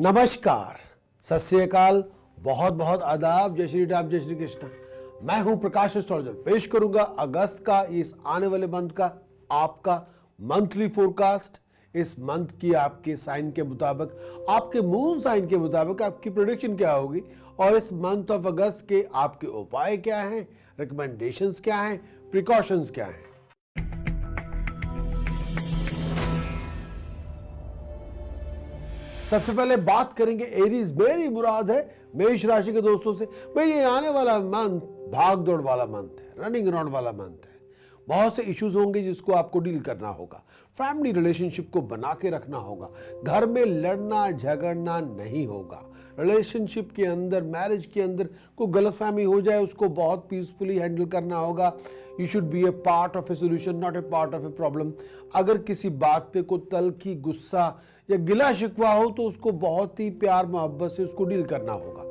नमस्कार, सत श्री अकाल, बहुत बहुत आदाब, जय श्री राम, जय श्री कृष्ण। मैं हूं प्रकाश एस्ट्रोलॉजर। पेश करूंगा अगस्त का इस आने वाले मंथ का आपका मंथली फोरकास्ट। इस मंथ की आपके साइन के मुताबिक, आपके मून साइन के मुताबिक आपकी प्रेडिक्शन क्या होगी और इस मंथ ऑफ अगस्त के आपके उपाय क्या हैं, रिकमेंडेशंस क्या हैं, प्रिकॉशंस क्या हैं। सबसे पहले बात करेंगे एरीज। मेरी मुराद है मेष राशि के दोस्तों से। भाई ये आने वाला मंथ भाग दौड़ वाला मंथ है, रनिंग अराउंड वाला मंथ है। बहुत से इश्यूज होंगे जिसको आपको डील करना होगा। फैमिली रिलेशनशिप को बना के रखना होगा। घर में लड़ना झगड़ना नहीं होगा। रिलेशनशिप के अंदर, मैरिज के अंदर कोई गलतफहमी हो जाए उसको बहुत पीसफुली हैंडल करना होगा। You should be A part of a solution, not a part of a problem. अगर किसी बात पे कोई तल्खी, गुस्सा या गिला शिकवा हो तो उसको बहुत ही प्यार मोहब्बत से उसको डील करना होगा।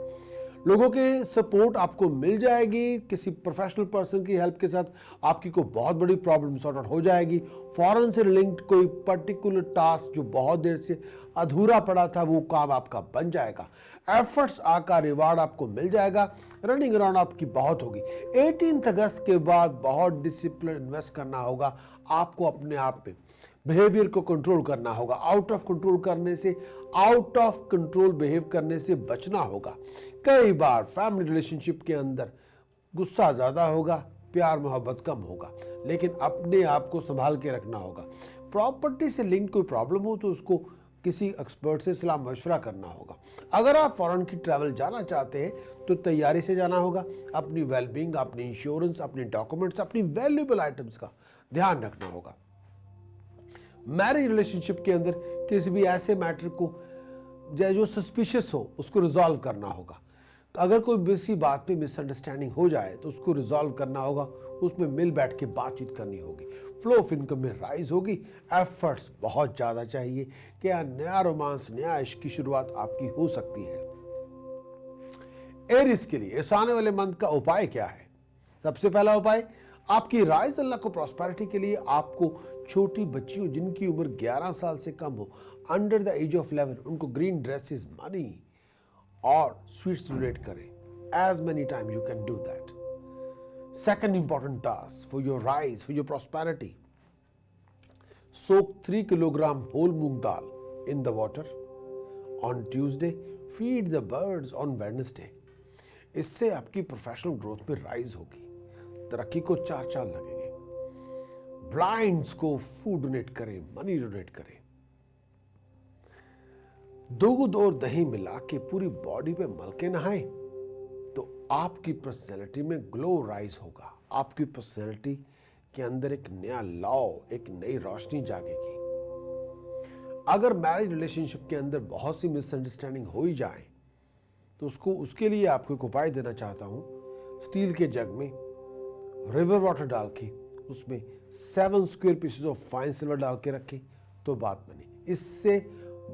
लोगों के सपोर्ट आपको मिल जाएगी। किसी प्रोफेशनल पर्सन की हेल्प के साथ आपकी कोई बहुत बड़ी प्रॉब्लम सॉर्ट आउट हो जाएगी। फॉरेन से लिंक्ड कोई पर्टिकुलर टास्क जो बहुत देर से अधूरा पड़ा था वो काम आपका बन जाएगा। एफर्ट्स का रिवार्ड आपको मिल जाएगा। रनिंग अराउंड आपकी बहुत होगी। 18 अगस्त के बाद बहुत डिसिप्लिन इन्वेस्ट करना होगा आपको। अपने आप में बिहेवियर को कंट्रोल करना होगा। आउट ऑफ कंट्रोल करने से, आउट ऑफ कंट्रोल बिहेव करने से बचना होगा। कई बार फैमिली रिलेशनशिप के अंदर गुस्सा ज्यादा होगा, प्यार मोहब्बत कम होगा, लेकिन अपने आप को संभाल के रखना होगा। प्रॉपर्टी से लिंक कोई प्रॉब्लम हो तो उसको किसी एक्सपर्ट से सलाह मशवरा करना होगा। अगर आप फॉरेन की ट्रैवल जाना चाहते हैं तो तैयारी से जाना होगा। अपनी वेलबींग, अपनी इंश्योरेंस, अपनी डॉक्यूमेंट्स, अपनी वैल्यूएबल आइटम्स का ध्यान रखना होगा। मैरिज रिलेशनशिप के अंदर किसी भी ऐसे मैटर को जो सस्पिशियस हो उसको रिजॉल्व करना होगा। अगर कोई किसी बात पे मिसअंडरस्टैंडिंग हो जाए तो उसको रिजॉल्व करना होगा। उसमें मिल बैठ के बातचीत करनी होगी। फ्लो ऑफ इनकम में राइज होगी। एफर्ट्स बहुत ज़्यादा चाहिए कि नया रोमांस, नया इश्क की शुरुआत आपकी हो सकती है। एरिस के लिए इस आने वाले मंथ का उपाय क्या है? सबसे पहला उपाय, आपकी राइज अल्लाह को प्रॉस्पेरिटी के लिए आपको छोटी बच्चियों जिनकी उम्र 11 साल से कम हो, अंडर द एज ऑफ 11, उनको ग्रीन ड्रेसेस, मनी और स्वीट्स डोनेट करें। As many time you can do that. Second important task for your rise, for your prosperity, soak 3 kilogram whole moong dal in the water on Tuesday, feed the birds on Wednesday। इससे आपकी professional growth में rise होगी। तरक्की को 4 चाल लगेंगे। Blinds को food donate करें, मनी डोनेट करें। दूध और दही मिला के पूरी बॉडी पे मल के नहाएं तो आपकी पर्सनैलिटी में ग्लो राइज होगा। आपकी पर्सनैलिटी के अंदर एक नया लॉ, एक नई रोशनी जागेगी। अगर मैरिज रिलेशनशिप के अंदर बहुत सी मिसअंडरस्टैंडिंग हो ही जाए तो उसके लिए आपको एक उपाय देना चाहता हूं। स्टील के जग में रिवर वाटर डाल के उसमें 7 square pieces of fine silver डाल के रखें तो बात बनी। इससे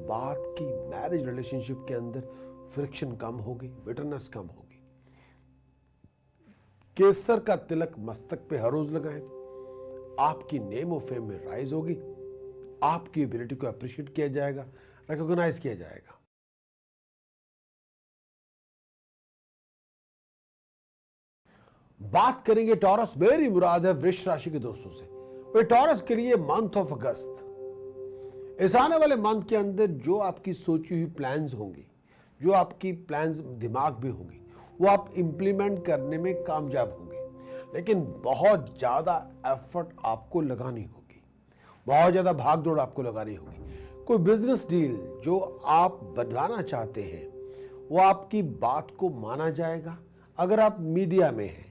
बात की मैरिज रिलेशनशिप के अंदर फ्रिक्शन कम होगी, बिटरनेस कम होगी। केसर का तिलक मस्तक पे हर रोज लगाएं। आपकी नेम ऑफ फेम में राइज होगी। आपकी एबिलिटी को अप्रिशिएट किया जाएगा, रिकॉग्नाइज किया जाएगा। बात करेंगे टॉरस। मेरी मुराद है वृष राशि के दोस्तों से। वे टॉरस के लिए मंथ ऑफ अगस्त, इस आने वाले मंथ के अंदर जो आपकी सोची हुई प्लान्स होंगी, जो आपकी प्लान्स दिमाग में होंगी, वो आप इंप्लीमेंट करने में कामयाब होंगे। लेकिन बहुत ज्यादा एफर्ट आपको लगानी होगी। बहुत ज्यादा भाग दौड़ आपको लगानी होगी। कोई बिजनेस डील जो आप बनाना चाहते हैं वो आपकी बात को माना जाएगा। अगर आप मीडिया में हैं,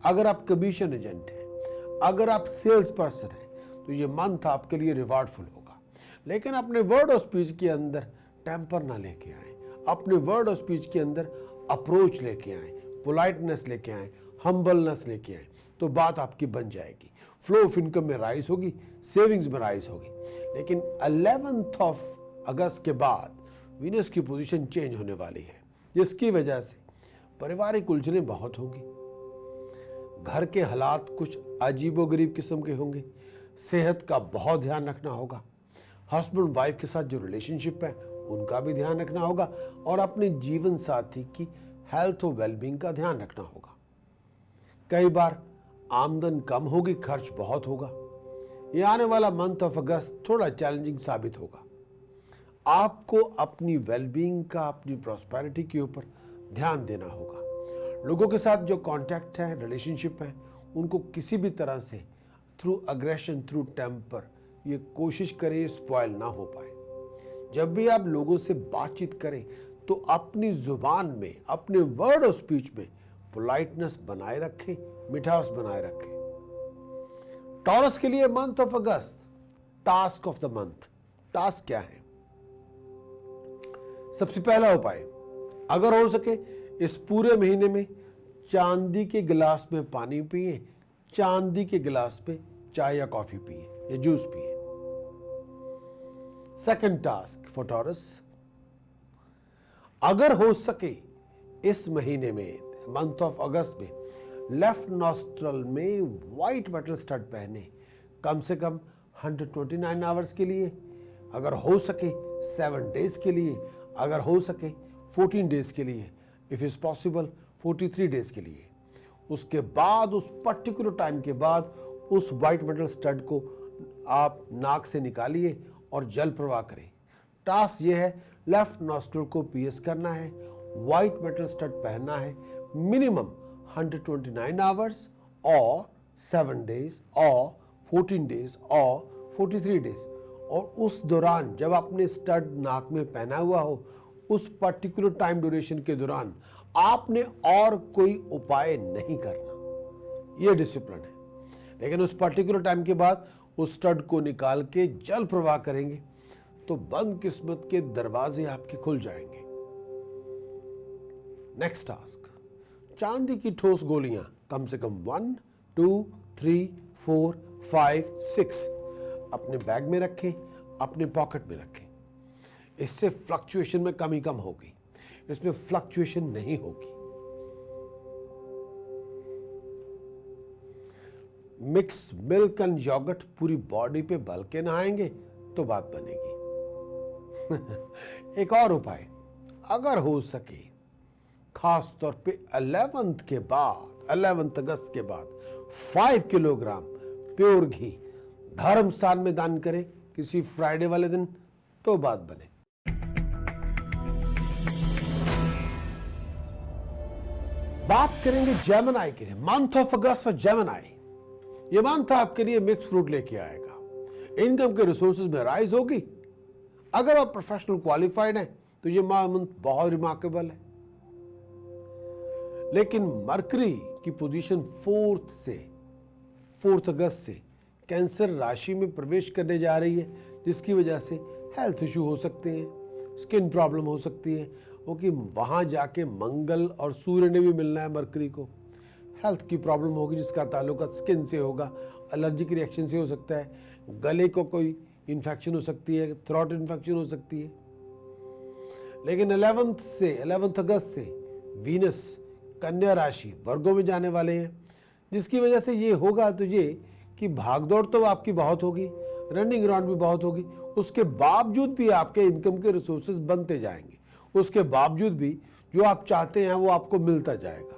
अगर आप कमीशन एजेंट हैं, अगर आप सेल्स पर्सन हैं तो ये मंथ आपके लिए रिवार्डफुल होगा। लेकिन अपने वर्ड ऑफ स्पीच के अंदर टेम्पर ना लेके आए। अपने वर्ड ऑफ स्पीच के अंदर अप्रोच लेके आए, पोलाइटनेस लेके आए, हम्बलनेस लेके आए तो बात आपकी बन जाएगी। फ्लो ऑफ इनकम में राइज होगी, सेविंग्स में राइज होगी। लेकिन 11 अगस्त के बाद वीनस की पोजीशन चेंज होने वाली है, जिसकी वजह से पारिवारिक उलझने बहुत होंगी। घर के हालात कुछ अजीबोगरीब किस्म के होंगे। सेहत का बहुत ध्यान रखना होगा। हस्बैंड वाइफ के साथ जो रिलेशनशिप है उनका भी ध्यान रखना होगा और अपने जीवन साथी की हेल्थ और वेलबींग का ध्यान रखना होगा। कई बार आमदन कम होगी, खर्च बहुत होगा। ये आने वाला मंथ ऑफ अगस्त थोड़ा चैलेंजिंग साबित होगा। आपको अपनी वेलबींग का, अपनी प्रॉस्पेरिटी के ऊपर ध्यान देना होगा। लोगों के साथ जो कांटेक्ट है, रिलेशनशिप है, उनको किसी भी तरह से थ्रू अग्रेशन, थ्रू टेम्पर ये कोशिश करें स्पॉइल ना हो पाए। जब भी आप लोगों से बातचीत करें तो अपनी जुबान में, अपने वर्ड ऑफ स्पीच में पोलाइटनेस बनाए रखें, मिठास बनाए रखें। टॉरस के लिए month of August, task of the month. Task क्या है? सबसे पहला उपाय, अगर हो सके इस पूरे महीने में चांदी के गिलास में पानी पिए, चांदी के गिलास में चाय या कॉफी पिए या जूस पिए। सेकंड टास्क फॉर टॉरस, अगर हो सके इस महीने में, मंथ ऑफ अगस्त में, लेफ्ट नॉस्ट्रल में व्हाइट मेटल स्टड पहने कम से कम 129 आवर्स के लिए, अगर हो सके 7 डेज के लिए, अगर हो सके 14 डेज के लिए, इफ इज पॉसिबल 43 डेज के लिए। उसके बाद, उस पर्टिकुलर टाइम के बाद, उस व्हाइट मेटल स्टड को आप नाक से निकालिए और जल प्रवाह करें। टास्क यह है, लेफ्ट नॉस्ट्रल को पीएस करना है, व्हाइट मेटल स्टड पहनना है, मिनिमम 129 आवर्स और 7 डेज और 14 डेज और 43 डेज। और उस दौरान जब आपने स्टड नाक में पहना हुआ हो, उस पर्टिकुलर टाइम ड्यूरेशन के दौरान आपने और कोई उपाय नहीं करना। यह डिसिप्लिन है। लेकिन उस पर्टिकुलर टाइम के बाद उस स्टड को निकाल के जल प्रवाह करेंगे तो बंद किस्मत के दरवाजे आपके खुल जाएंगे। नेक्स्ट टास्क, चांदी की ठोस गोलियां कम से कम 1, 2, 3, 4, 5, 6 अपने बैग में रखें, अपने पॉकेट में रखें। इससे फ्लक्चुएशन में कमी कम होगी, इसमें फ्लक्चुएशन नहीं होगी। मिक्स मिल्क एंड योगर्ट पूरी बॉडी पे बल के नहाएंगे तो बात बनेगी। एक और उपाय, अगर हो सके खास तौर पे 11 अगस्त के बाद 5 किलोग्राम प्योर घी धर्म स्थान में दान करें किसी फ्राइडे वाले दिन तो बात बने। बात करेंगे जेमिनी के लिए, month of August for Gemini. ये मंथ आपके लिए मिक्स फ्रूट लेके आएगा। इनकम के रिसोर्सेज में राइज होगी। अगर आप प्रोफेशनल क्वालिफाइड हैं तो ये मंथ बहुत रिमार्केबल है। लेकिन मरकरी की पोजीशन 4 अगस्त से कैंसर राशि में प्रवेश करने जा रही है, जिसकी वजह से हेल्थ इशू हो सकते हैं, स्किन प्रॉब्लम हो सकती है, क्योंकि वहां जाके मंगल और सूर्य ने भी मिलना है मरकरी को। हेल्थ की प्रॉब्लम होगी जिसका ताल्लुक स्किन से होगा, एलर्जिक रिएक्शन से हो सकता है, गले को कोई इन्फेक्शन हो सकती है, थ्रोट इन्फेक्शन हो सकती है। लेकिन 11 अगस्त से वीनस कन्या राशि वर्गों में जाने वाले हैं, जिसकी वजह से ये होगा तो ये कि भागदौड़ तो आपकी बहुत होगी, रनिंग अराउंड भी बहुत होगी। उसके बावजूद भी आपके इनकम के रिसोर्सेज बनते जाएंगे, उसके बावजूद भी जो आप चाहते हैं वो आपको मिलता जाएगा।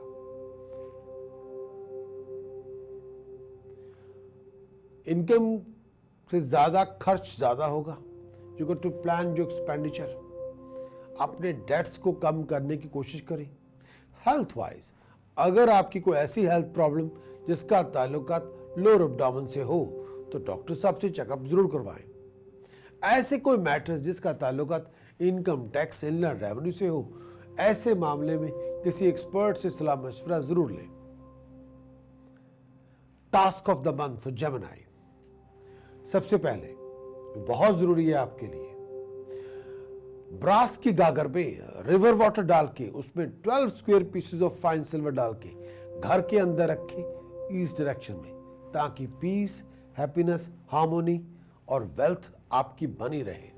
इनकम से ज्यादा खर्च ज्यादा होगा। You got to plan your expenditure. अपने डेट्स को कम करने की कोशिश करें। हेल्थ वाइज अगर आपकी कोई ऐसी हेल्थ प्रॉब्लम जिसका ताल्लुकात लोअर एब्डोमेन से हो तो डॉक्टर साहब से चेकअप जरूर करवाएं। ऐसे कोई मैटर्स जिसका ताल्लुकात इनकम टैक्स, इनलैंड रेवेन्यू से हो, ऐसे मामले में किसी एक्सपर्ट से सलाह मशवरा जरूर लें। Task of the month for Gemini, सबसे पहले बहुत जरूरी है आपके लिए, ब्रास की गागर में रिवर वाटर डाल के उसमें 12 square pieces of fine silver डाल के घर के अंदर रखें ईस्ट डायरेक्शन में, ताकि पीस, हैप्पीनेस, हार्मोनी और वेल्थ आपकी बनी रहे।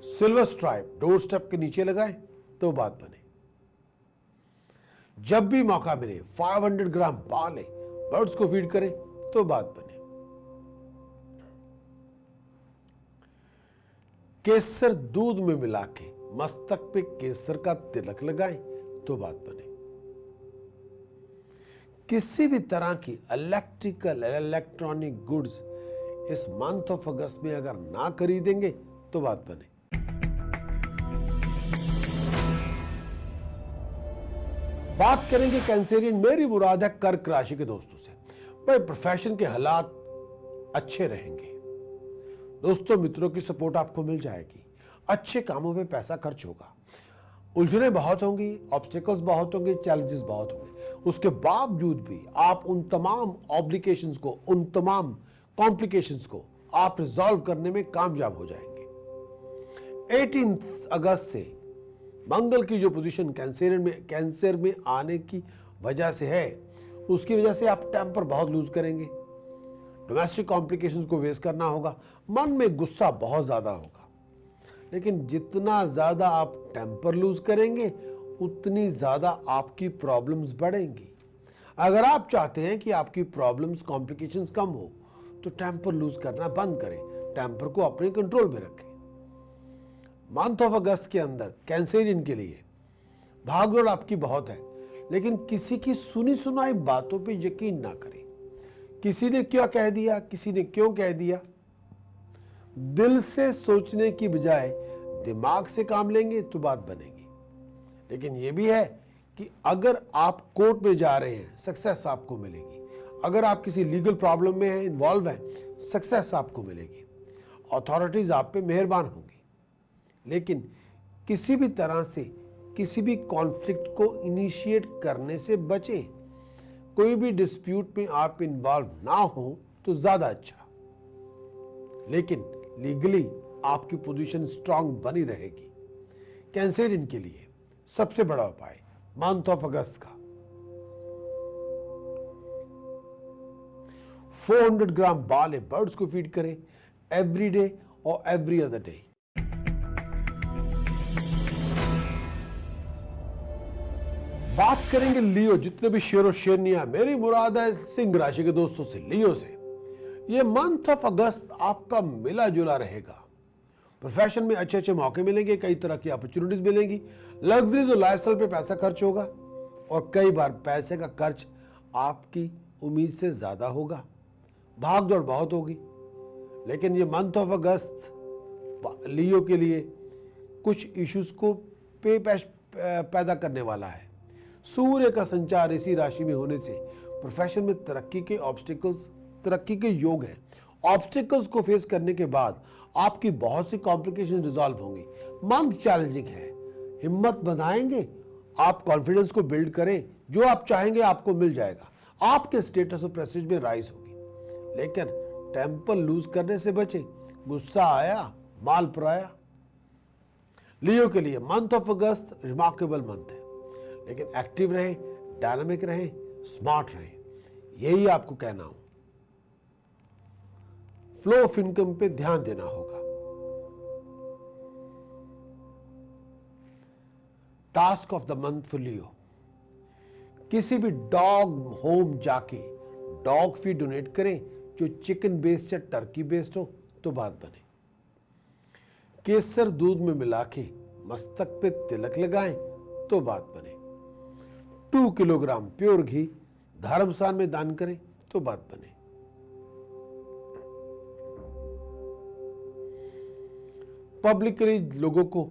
सिल्वर स्ट्राइप डोर स्टेप के नीचे लगाएं तो बात बने। जब भी मौका मिले 500 ग्राम पाले बर्ड्स को फीड करें तो बात बने। केसर दूध में मिला के मस्तक पे केसर का तिलक लगाएं तो बात बने। किसी भी तरह की इलेक्ट्रिकल इलेक्ट्रॉनिक गुड्स इस मंथ ऑफ अगस्त में अगर ना खरीदेंगे तो बात बने। बात करेंगे कैंसेरियन, मेरी मुराद है कर्क राशि के दोस्तों से। भाई प्रोफेशन के हालात अच्छे रहेंगे, दोस्तों मित्रों की सपोर्ट आपको मिल जाएगी, अच्छे कामों में पैसा खर्च होगा, उलझने बहुत होंगी, ऑब्स्टिकल्स बहुत होंगे, चैलेंजेस बहुत होंगे, उसके बावजूद भी आप उन तमाम ऑब्लिगेशंस को, उन तमाम कॉम्प्लिकेशंस को आप रिजॉल्व करने में कामयाब हो जाएंगे। 18 अगस्त से मंगल की जो पोजीशन कैंसर में आने की वजह से है, उसकी वजह से आप टेम्पर बहुत लूज करेंगे, डोमेस्टिक कॉम्प्लिकेशंस को फेस करना होगा, मन में गुस्सा बहुत ज्यादा होगा। लेकिन जितना ज्यादा आप टेम्पर लूज करेंगे उतनी ज्यादा आपकी प्रॉब्लम्स बढ़ेंगी। अगर आप चाहते हैं कि आपकी प्रॉब्लम्स कॉम्प्लिकेशंस कम हो तो टेम्पर लूज करना बंद करें, टेम्पर को अपने कंट्रोल में रखें। मंथ ऑफ अगस्त के अंदर कैंसेरियन के लिए भागदौड़ आपकी बहुत है, लेकिन किसी की सुनी सुनाई बातों पे यकीन ना करें। किसी ने क्या कह दिया, किसी ने क्यों कह दिया, दिल से सोचने की बजाय दिमाग से काम लेंगे तो बात बनेगी। लेकिन यह भी है कि अगर आप कोर्ट में जा रहे हैं सक्सेस आपको मिलेगी, अगर आप किसी लीगल प्रॉब्लम में हैं, इन्वॉल्व हैं, सक्सेस आपको मिलेगी, अथॉरिटीज आप पे मेहरबान होंगी। लेकिन किसी भी तरह से किसी भी कॉन्फ्लिक्ट को इनिशिएट करने से बचें। कोई भी डिस्प्यूट में आप इन्वॉल्व ना हो तो ज्यादा अच्छा, लेकिन लीगली आपकी पोजीशन स्ट्रांग बनी रहेगी। कैंसेरियन के लिए सबसे बड़ा उपाय मंथ ऑफ अगस्त का 400 ग्राम बाले बर्ड्स को फीड करें एवरी डे और एवरी अदर डे। बात करेंगे लियो, जितने भी शेर और शेरनियां, मेरी मुराद है सिंह राशि के दोस्तों से, लियो से। ये मंथ ऑफ अगस्त आपका मिला जुला रहेगा। प्रोफेशन में अच्छे अच्छे मौके मिलेंगे, कई तरह की अपॉर्चुनिटीज मिलेंगी, लग्जरीज और लाइफस्टाइल पे पैसा खर्च होगा और कई बार पैसे का खर्च आपकी उम्मीद से ज्यादा होगा, भाग दौड़ बहुत होगी। लेकिन ये मंथ ऑफ अगस्त लियो के लिए कुछ इश्यूज को पैदा करने वाला है। सूर्य का संचार इसी राशि में होने से प्रोफेशन में तरक्की के योग हैं। ऑब्स्टिकल्स को फेस करने के बाद आपकी बहुत सी कॉम्प्लिकेशन रिजॉल्व होंगी। मंथ चैलेंजिंग है, हिम्मत बनाएंगे, आप कॉन्फिडेंस को बिल्ड करें, जो आप चाहेंगे आपको मिल जाएगा, आपके स्टेटस और प्रेस्टीज में राइज होगी। लेकिन टेम्पर लूज करने से बचें, गुस्सा आया माल पराया। लियो के लिए month of August remarkable month है, लेकिन एक्टिव रहें, डायनामिक रहें, स्मार्ट रहें, यही आपको कहना हो। फ्लो ऑफ इनकम पे ध्यान देना होगा। Task of the month for Leo, किसी भी डॉग होम जाके डॉग फीड डोनेट करें जो चिकन बेस्ड या टर्की बेस्ड हो तो बात बने। केसर दूध में मिला के मस्तक पे तिलक लगाएं तो बात बने। 2 किलोग्राम प्योर घी धर्मस्थान में दान करें तो बात बने। पब्लिकली लोगों को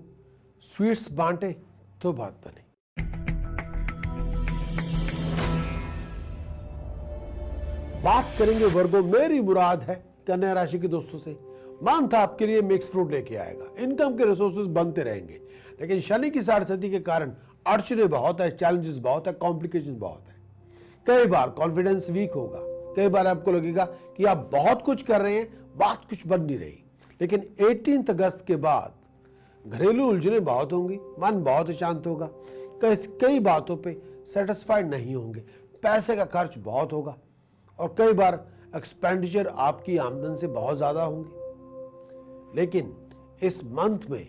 स्वीट्स बांटे तो बात बने। बात करेंगे वर्गो, मेरी मुराद है कन्या राशि के दोस्तों से। मंथ आपके लिए मिक्स फ्रूट लेके आएगा, इनकम के रिसोर्सेज बनते रहेंगे, लेकिन शनि की साढ़े के कारण अड़चने बहुत है, चैलेंजेस बहुत है, कॉम्प्लिकेशन बहुत है। कई बार कॉन्फिडेंस वीक होगा, कई बार आपको लगेगा कि आप बहुत कुछ कर रहे हैं, बात कुछ बन नहीं रही। लेकिन 18 अगस्त के बाद घरेलू उलझने बहुत होंगी, मन बहुत शांत होगा, कई बातों पे सेटिस्फाइड नहीं होंगे, पैसे का खर्च बहुत होगा और कई बार एक्सपेंडिचर आपकी आमदन से बहुत ज्यादा होंगे। लेकिन इस मंथ में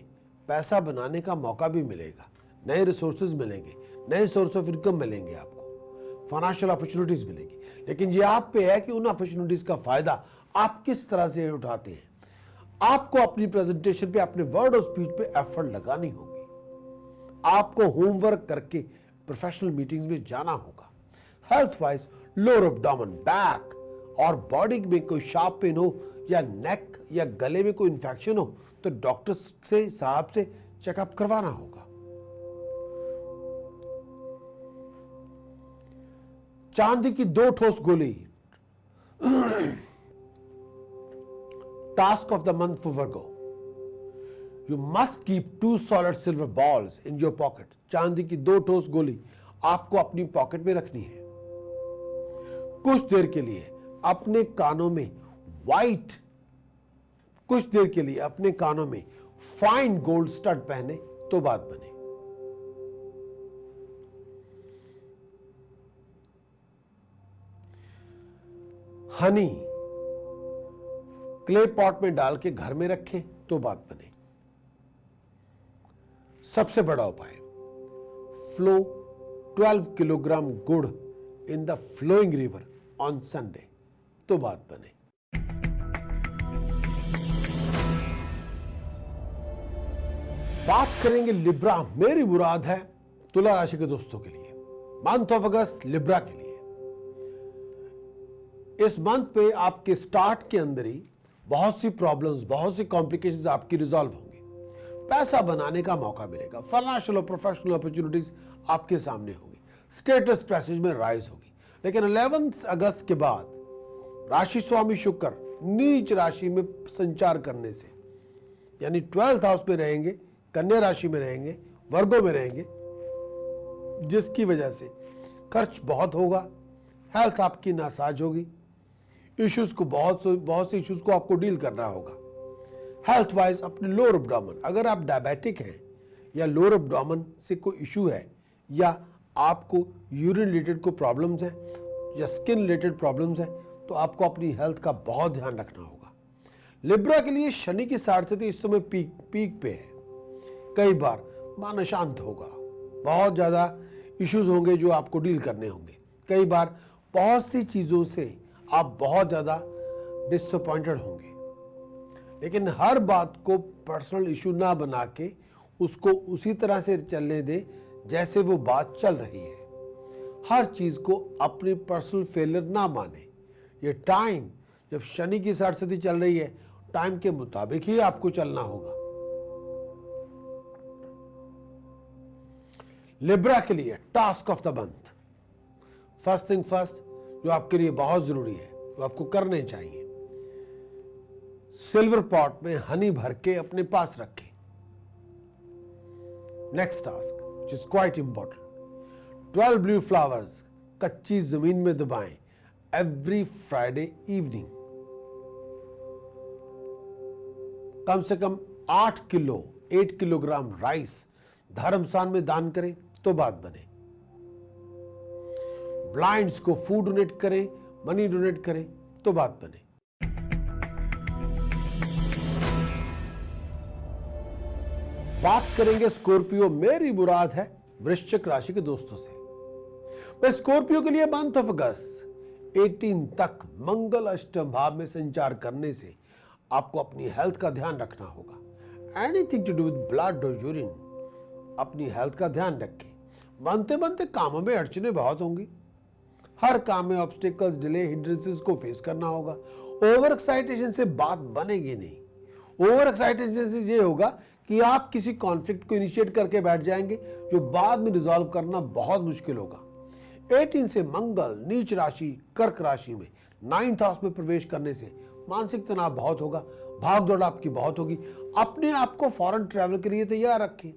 पैसा बनाने का मौका भी मिलेगा, नए रिसोर्सेज मिलेंगे, नए सोर्स ऑफ इनकम मिलेंगे, आपको फाइनेंशियल अपॉर्चुनिटीज मिलेंगी। लेकिन ये आप पे है कि उन अपॉर्चुनिटीज का फायदा आप किस तरह से उठाते हैं। आपको अपनी प्रेजेंटेशन पे, अपने वर्ड और स्पीच पे एफर्ट लगानी होगी। आपको होमवर्क करके प्रोफेशनल मीटिंग्स में जाना होगा। Health wise lower abdomen, back और बॉडी में कोई शार्प पेन हो या नेक या गले में कोई इंफेक्शन हो तो डॉक्टर से साहब से चेकअप करवाना होगा। चांदी की 2 ठोस गोली, task of the month for Virgo. You must keep 2 solid silver balls in your pocket. चांदी की 2 ठोस गोली आपको अपनी पॉकेट में रखनी है। कुछ देर के लिए अपने कानों में फाइन गोल्ड स्टड पहने तो बात बने। हनी क्ले पॉट में डाल के घर में रखें तो बात बने। सबसे बड़ा उपाय, फ्लो 12 किलोग्राम गुड़ in the flowing river on Sunday तो बात बने। बात करेंगे लिब्रा। मेरी मुराद है तुला राशि के दोस्तों के लिए, मंथ ऑफ अगस्त लिब्रा के लिए। इस मंथ पे आपके स्टार्ट के अंदर ही बहुत सी प्रॉब्लम्स, बहुत सी कॉम्प्लिकेशंस आपकी रिजॉल्व होंगी। पैसा बनाने का मौका मिलेगा। फाइनेंशियल और प्रोफेशनल अपॉर्चुनिटीज आपके सामने होगी। स्टेटस प्रेस्टीज में राइज होगी। लेकिन 11 अगस्त के बाद राशि स्वामी शुक्र नीच राशि में संचार करने से, यानी 12th हाउस में रहेंगे, कन्या राशि में रहेंगे, वर्गो में रहेंगे, जिसकी वजह से खर्च बहुत होगा। हेल्थ आपकी नासाज होगी। इश्यूज को बहुत से इश्यूज को आपको डील करना होगा। हेल्थ वाइज अपने लोअर एब्डोमेन, अगर आप डायबिटिक हैं या लोअर एब्डोमेन से कोई इशू है या आपको यूरिन रिलेटेड कोई प्रॉब्लम्स है या स्किन रिलेटेड प्रॉब्लम्स है तो आपको अपनी हेल्थ का बहुत ध्यान रखना होगा। लिब्रा के लिए शनि की साढ़े इस समय पीक पे है। कई बार मन अशांत होगा, बहुत ज्यादा इश्यूज होंगे जो आपको डील करने होंगे। कई बार बहुत सी चीजों से आप बहुत ज्यादा डिसअपॉइंटेड होंगे। लेकिन हर बात को पर्सनल इशू ना बना के उसको उसी तरह से चलने दे जैसे वो बात चल रही है। हर चीज को अपनी पर्सनल फेलियर ना माने। ये टाइम जब शनि की साढ़े चल रही है, टाइम के मुताबिक ही आपको चलना होगा। लिब्रा के लिए task of the month, first thing first, जो आपके लिए बहुत जरूरी है, जो आपको करने चाहिए, सिल्वर पॉट में हनी भर के अपने पास रखें। Next task which is quite important, 12 blue flowers कच्ची जमीन में दबाएं एवरी फ्राइडे इवनिंग। कम से कम 8 किलोग्राम राइस धर्म स्थान में दान करें तो बात बने। ब्लाइंड्स को फूड डोनेट करें, मनी डोनेट करें तो बात बने। बात करेंगे स्कॉर्पियो। मेरी मुराद है वृश्चिक राशि के दोस्तों से। मैं स्कॉर्पियो के लिए मंथ ऑफ अगस्त 18 तक मंगल अष्टम भाव में संचार करने से आपको अपनी हेल्थ का ध्यान रखना होगा। Anything to do with blood और यूरिन, अपनी हेल्थ का ध्यान रखें। बनते बनते कामों में अड़चने बहुत होंगी। हर काम में ऑब्स्टिकल्स, डिले, हिंड्रेंसेस को फेस करना होगा। ओवर एक्साइटेशन से बात बनेगी नहीं। ओवर एक्साइटेशन से ये होगा कि आप किसी कॉन्फ्लिक्ट को इनिशिएट करके बैठ जाएंगे जो बाद में रिजॉल्व करना बहुत मुश्किल होगा। 18 से मंगल नीच राशि कर्क राशि में 9th हाउस में प्रवेश करने से मानसिक तनाव बहुत होगा, भाग दौड़ आपकी बहुत होगी। अपने आप को फॉरेन ट्रैवल के लिए तैयार रखें।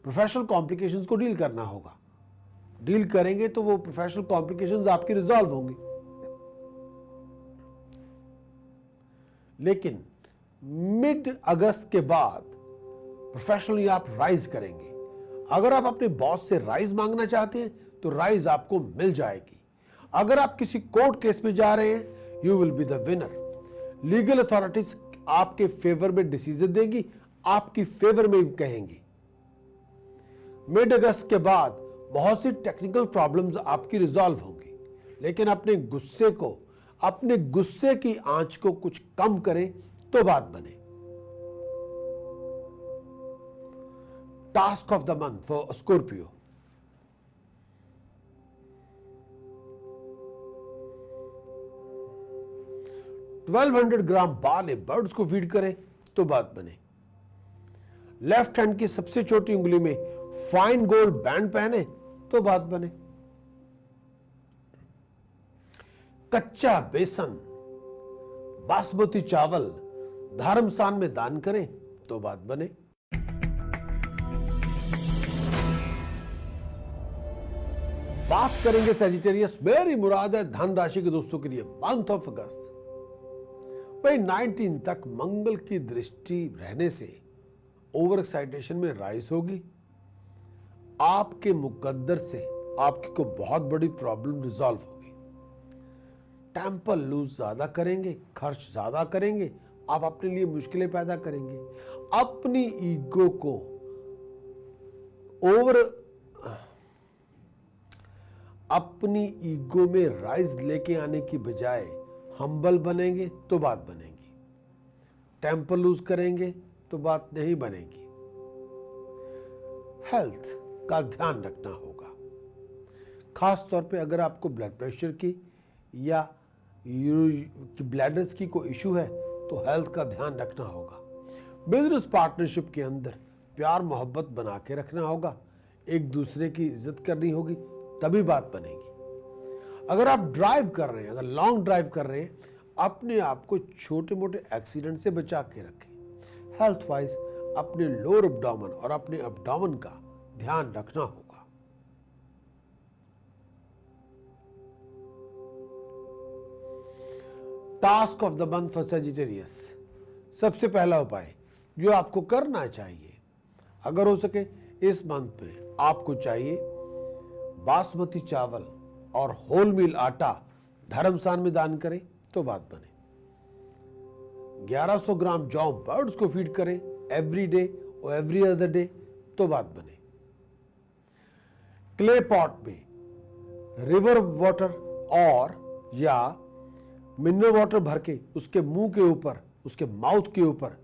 प्रोफेशनल कॉम्प्लिकेशंस को डील करना होगा। डील करेंगे तो वो प्रोफेशनल कॉम्प्लिकेशंस आपकी रिजॉल्व होंगी। लेकिन मिड अगस्त के बाद प्रोफेशनली आप राइज करेंगे। अगर आप अपने बॉस से राइज मांगना चाहते हैं तो राइज आपको मिल जाएगी। अगर आप किसी कोर्ट केस में जा रहे हैं, you will be the winner. Legal authorities आपके फेवर में डिसीजन देगी, आपकी फेवर में कहेंगी। मिड अगस्त के बाद बहुत सी टेक्निकल प्रॉब्लम्स आपकी रिजॉल्व होंगी। लेकिन अपने गुस्से की आंच को कुछ कम करें तो बात बने। Task of the month for Scorpio. $1200 बाले बर्ड्स को फीड करें तो बात बने। लेफ्ट हैंड की सबसे छोटी उंगली में फाइन गोल्ड बैंड पहने तो बात बने। कच्चा बेसन, बासमती चावल धर्म स्थान में दान करें तो बात बने। बात करेंगे सैजिटेरियस, मेरी मुराद है धन राशि के दोस्तों के लिए मंथ ऑफ अगस्त। भाई 19 तक मंगल की दृष्टि रहने से ओवर एक्साइटेशन में राइज होगी। आपके मुकद्दर से आपकी को बहुत बड़ी प्रॉब्लम रिजॉल्व होगी। टेम्पर लूज ज्यादा करेंगे, खर्च ज्यादा करेंगे, आप अपने लिए मुश्किलें पैदा करेंगे। अपनी ईगो को अपनी ईगो में राइज लेके आने की बजाय हम्बल बनेंगे तो बात बनेगी। टेम्पर लूज करेंगे तो बात नहीं बनेगी। हेल्थ का ध्यान रखना होगा, खास तौर पे अगर आपको ब्लड प्रेशर की या ब्लैडर्स की कोई इशू है तो हेल्थ का ध्यान रखना होगा। बिजनेस पार्टनरशिप के अंदर प्यार मोहब्बत बना के रखना होगा, एक दूसरे की इज्जत करनी होगी, तभी बात बनेगी। अगर आप ड्राइव कर रहे हैं, अगर लॉन्ग ड्राइव कर रहे हैं, अपने आप को छोटे मोटे एक्सीडेंट से बचा के रखें। हेल्थ वाइज अपने लोअर एब्डोमेन और अपने एब्डोमेन का ध्यान रखना होगा। Task of the month for Sagittarius, सबसे पहला उपाय जो आपको करना चाहिए, अगर हो सके इस मंथ में आपको चाहिए बासमती चावल और होल मील आटा धर्मस्थान में दान करें तो बात बने। 1100 ग्राम जौ बर्ड्स को फीड करें एवरी डे और एवरी अदर डे तो बात बने। क्ले पॉट में रिवर वाटर और या मिनरल वाटर भर के उसके मुंह के ऊपर, उसके माउथ के ऊपर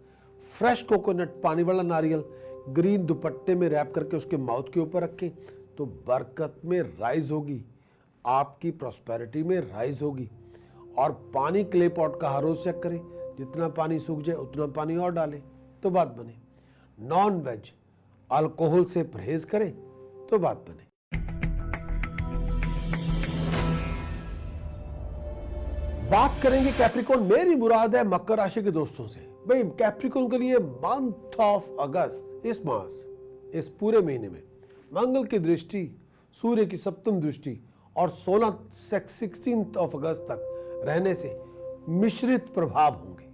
फ्रेश कोकोनट, पानी वाला नारियल ग्रीन दुपट्टे में रैप करके उसके माउथ के ऊपर रखें तो बरकत में राइज होगी, आपकी प्रॉस्पेरिटी में राइज होगी। और पानी क्ले पॉट का हर रोज चेक करें, जितना पानी सूख जाए उतना पानी और डालें तो बात बने। नॉन वेज अल्कोहल से परहेज करें तो बात बने। बात करेंगे कैप्रिकॉन, मेरी मुराद है मकर राशि के दोस्तों से। भाई कैप्रिकॉन के लिए मंथ ऑफ अगस्त, इस मास, इस पूरे महीने में मंगल की दृष्टि, सूर्य की सप्तम दृष्टि और 16 ऑफ अगस्त तक रहने से मिश्रित प्रभाव होंगे,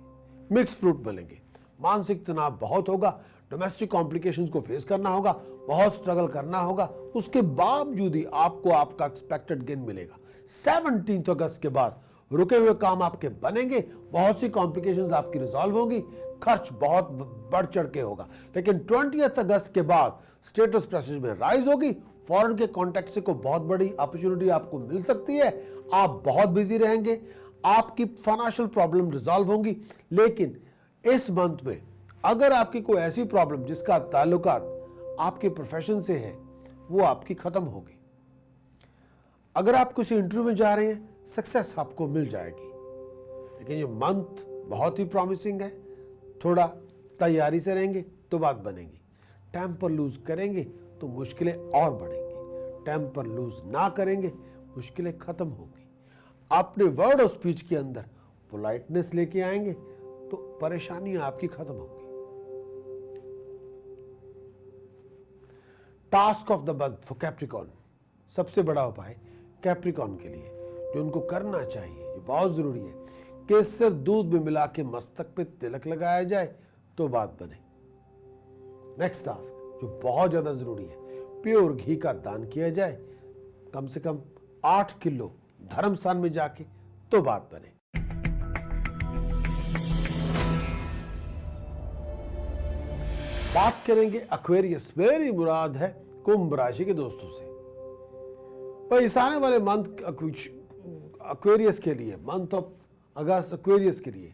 मिक्स फ्रूट मिलेंगे। मानसिक तनाव बहुत होगा, डोमेस्टिक कॉम्प्लिकेशंस को फेस करना होगा, बहुत स्ट्रगल करना होगा, उसके बावजूद ही आपको आपका एक्सपेक्टेड गेन मिलेगा। 17 अगस्त के बाद रुके हुए काम आपके बनेंगे, बहुत सी कॉम्प्लिकेशंस आपकी रिजॉल्व होंगी, खर्च बहुत बढ़ चढ़ के होगा। लेकिन 20 अगस्त के बाद स्टेटस प्रेस्टीज में राइज होगी, फॉरेन के कॉन्टेक्ट से को बहुत बड़ी अपॉर्चुनिटी आपको मिल सकती है, आप बहुत बिजी रहेंगे, आपकी फाइनेंशियल प्रॉब्लम रिजॉल्व होंगी। लेकिन इस मंथ में अगर आपकी कोई ऐसी प्रॉब्लम जिसका ताल्लुकात आपके प्रोफेशन से है, वो आपकी खत्म होगी। अगर आप किसी इंटरव्यू में जा रहे हैं, सक्सेस आपको मिल जाएगी। लेकिन ये मंथ बहुत ही प्रॉमिसिंग है, थोड़ा तैयारी से रहेंगे तो बात बनेगी। टेम्पर लूज करेंगे तो मुश्किलें और बढ़ेंगी, टेम्पर लूज ना करेंगे मुश्किलें खत्म होंगी। अपने वर्ड ऑफ स्पीच के अंदर पोलाइटनेस लेके आएंगे तो परेशानियां आपकी खत्म होंगी। Task of the month for Capricorn, सबसे बड़ा उपाय कैप्रिकॉन के लिए जो उनको करना चाहिए, जो बहुत जरूरी है, केसर दूध में मिला के मस्तक पे तिलक लगाया जाए तो बात बने। नेक्स्ट टास्क जो बहुत ज्यादा जरूरी है, प्योर घी का दान किया जाए, कम से कम 8 किलो धर्म स्थान में जाके तो बात बने। बात करेंगे एक्वेरियस, मेरी मुराद है कुंभ राशि के दोस्तों से। पर इस आने वाले मंथ एक्वेरियस के लिए, मंथ ऑफ अगस्त एक्वेरियस के लिए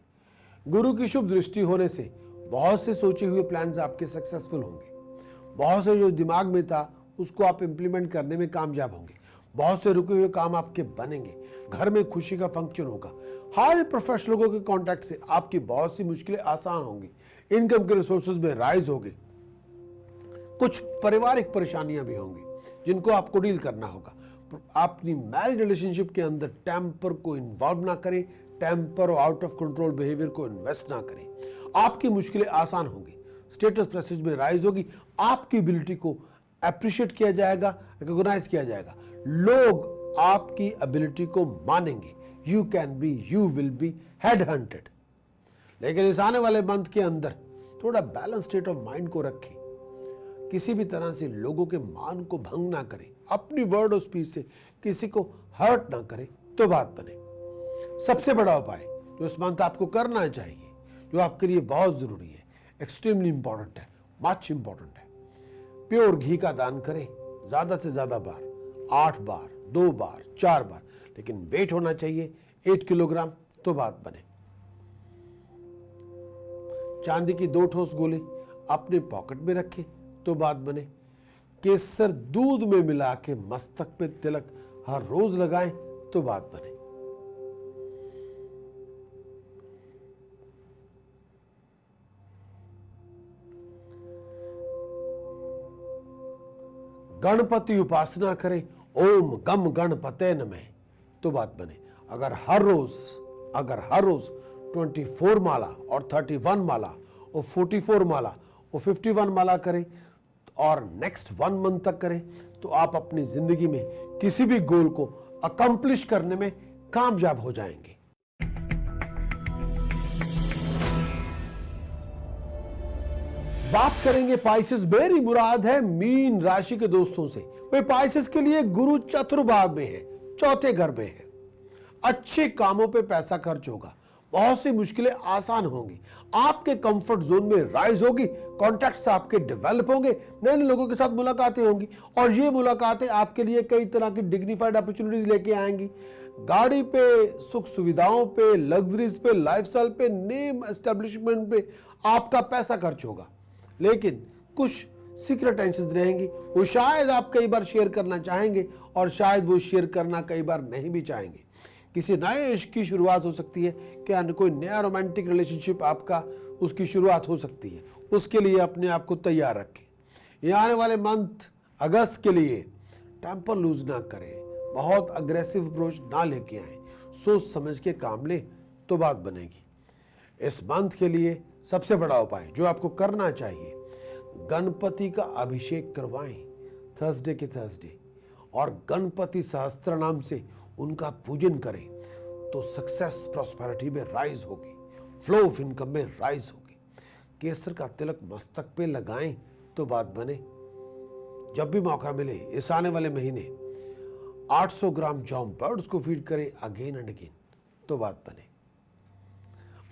गुरु की शुभ दृष्टि होने से बहुत से सोचे हुए प्लान्स आपके सक्सेसफुल होंगे। बहुत से जो दिमाग में था उसको आप इंप्लीमेंट करने में कामयाब होंगे। बहुत से रुके हुए काम आपके बनेंगे। घर में खुशी का फंक्शन होगा। हाई प्रोफेशनल लोगों के कांटेक्ट से आपकी बहुत सी मुश्किलें आसान होंगी। इनकम के रिसोर्सेज में राइज होगी। कुछ पारिवारिक परेशानियां भी होंगी जिनको आपको डील करना होगा। अपनी मैरिज रिलेशनशिप के अंदर टेम्पर को इन्वॉल्व ना करें। टेम्पर और आउट ऑफ कंट्रोल बिहेवियर को इन्वेस्ट ना करें। आपकी मुश्किलें आसान होंगी। स्टेटस प्रेस्टीज में राइज होगी। आपकी एबिलिटी को अप्रिशिएट किया जाएगा, रिकॉग्नाइज किया जाएगा। लोग आपकी एबिलिटी को मानेंगे। You can be, you will be head hunted. लेकिन इस आने वाले मंथ के अंदर थोड़ा बैलेंस स्टेट ऑफ माइंड को रखें। किसी भी तरह से लोगों के मान को भंग ना करें। अपनी वर्ड और स्पीच से किसी को हर्ट ना करें तो बात बने। सबसे बड़ा उपाय जो इस मंथ आपको करना चाहिए, जो आपके लिए बहुत जरूरी है, एक्सट्रीमली इंपॉर्टेंट है, मच इंपॉर्टेंट है, प्योर घी का दान करें। ज्यादा से ज्यादा बार, 8 बार, 2 बार, 4 बार, लेकिन वेट होना चाहिए 8 किलोग्राम तो बात बने। चांदी की 2 ठोस गोली अपने पॉकेट में रखें तो बात बने। केसर दूध में मिला के मस्तक पे तिलक हर रोज लगाएं तो बात बने। गणपति उपासना करें, ओम गम गणपते नमः तो बात बने। अगर हर रोज 24 माला और 31 माला और 44 माला और 51 माला करें और नेक्स्ट 1 मंथ तक करें तो आप अपनी जिंदगी में किसी भी गोल को अकम्प्लिश करने में कामयाब हो जाएंगे। बात करेंगे पाइसेस। मेरी मुराद है मीन राशि के दोस्तों से। वे पाइसेस के लिए गुरु चतुर्भाव में है, 4थे घर में है। अच्छे कामों पे पैसा खर्च होगा। बहुत सी मुश्किलें आसान होंगी। आपके कंफर्ट जोन में राइज होगी। कॉन्टैक्ट्स आपके डेवलप होंगे। नए लोगों के साथ मुलाकातें होंगी और ये मुलाकातें आपके लिए कई तरह की डिग्निफाइड अपॉर्चुनिटीज लेके आएंगी। गाड़ी पे, सुख सुविधाओं पे, लग्जरीज पे, लाइफस्टाइल पे, नेम एस्टेब्लिशमेंट पे आपका पैसा खर्च होगा। लेकिन कुछ सीक्रेट टेंशंस रहेंगी। वो शायद आप कई बार शेयर करना चाहेंगे और शायद वो शेयर करना कई बार नहीं भी चाहेंगे। किसी नए इश्क की शुरुआत हो सकती है। क्या कोई नया रोमांटिक रिलेशनशिप आपका, उसकी शुरुआत हो सकती है। उसके लिए अपने आप को तैयार रखें। ये आने वाले मंथ अगस्त के लिए टेम्पर लूज ना करें। बहुत अग्रेसिव अप्रोच ना लेके आए। सोच समझ के काम ले तो बात बनेगी। इस मंथ के लिए सबसे बड़ा उपाय जो आपको करना चाहिए, गणपति का अभिषेक करवाएं थर्सडे के थर्सडे और गणपति सहस्त्र नाम से उनका पूजन करें तो सक्सेस प्रॉस्पेरिटी में राइज होगी। फ्लो ऑफ इनकम में राइज होगी। केसर का तिलक मस्तक पे लगाएं तो बात बने। जब भी मौका मिले इस आने वाले महीने 800 ग्राम जौ बर्ड्स को फीड करें अगेन एंड अगेन तो बात बने।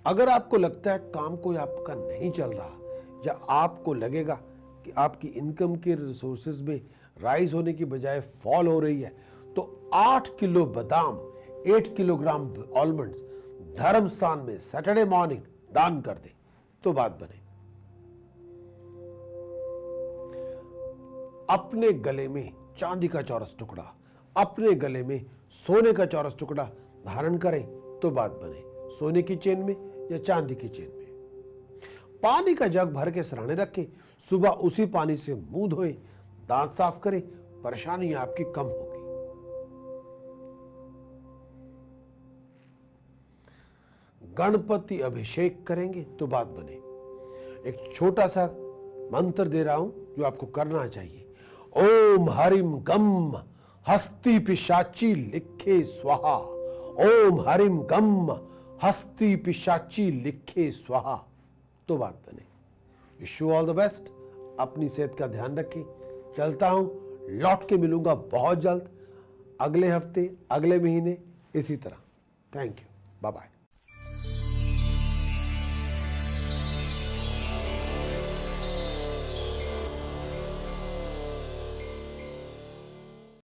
अगर आपको लगता है काम कोई आपका नहीं चल रहा या आपको लगेगा कि आपकी इनकम के रिसोर्सेज में राइज होने की बजाय फॉल हो रही है तो 8 किलो बादाम, 8 किलोग्राम आलमंड्स धर्म स्थान में सैटरडे मॉर्निंग दान कर दे तो बात बने। अपने गले में चांदी का चौरस टुकड़ा, अपने गले में सोने का चौरस टुकड़ा धारण करें तो बात बने। सोने की चेन में या चांदी की चेन में। पानी का जग भर के सराहने रखें। सुबह उसी पानी से मुंह धोएं, दांत साफ करें, परेशानी आपकी कम होगी। गणपति अभिषेक करेंगे तो बात बने। एक छोटा सा मंत्र दे रहा हूं जो आपको करना चाहिए। ओम हरिम गम हस्ती पिशाची लिखे स्वाहा। ओम हरिम गम हस्ती पिशाची लिखे स्वाहा तो बात बने। Wish you all the best. अपनी सेहत का ध्यान रखें। चलता हूं, लौट के मिलूंगा बहुत जल्द, अगले हफ्ते, अगले महीने इसी तरह। Thank you, bye bye.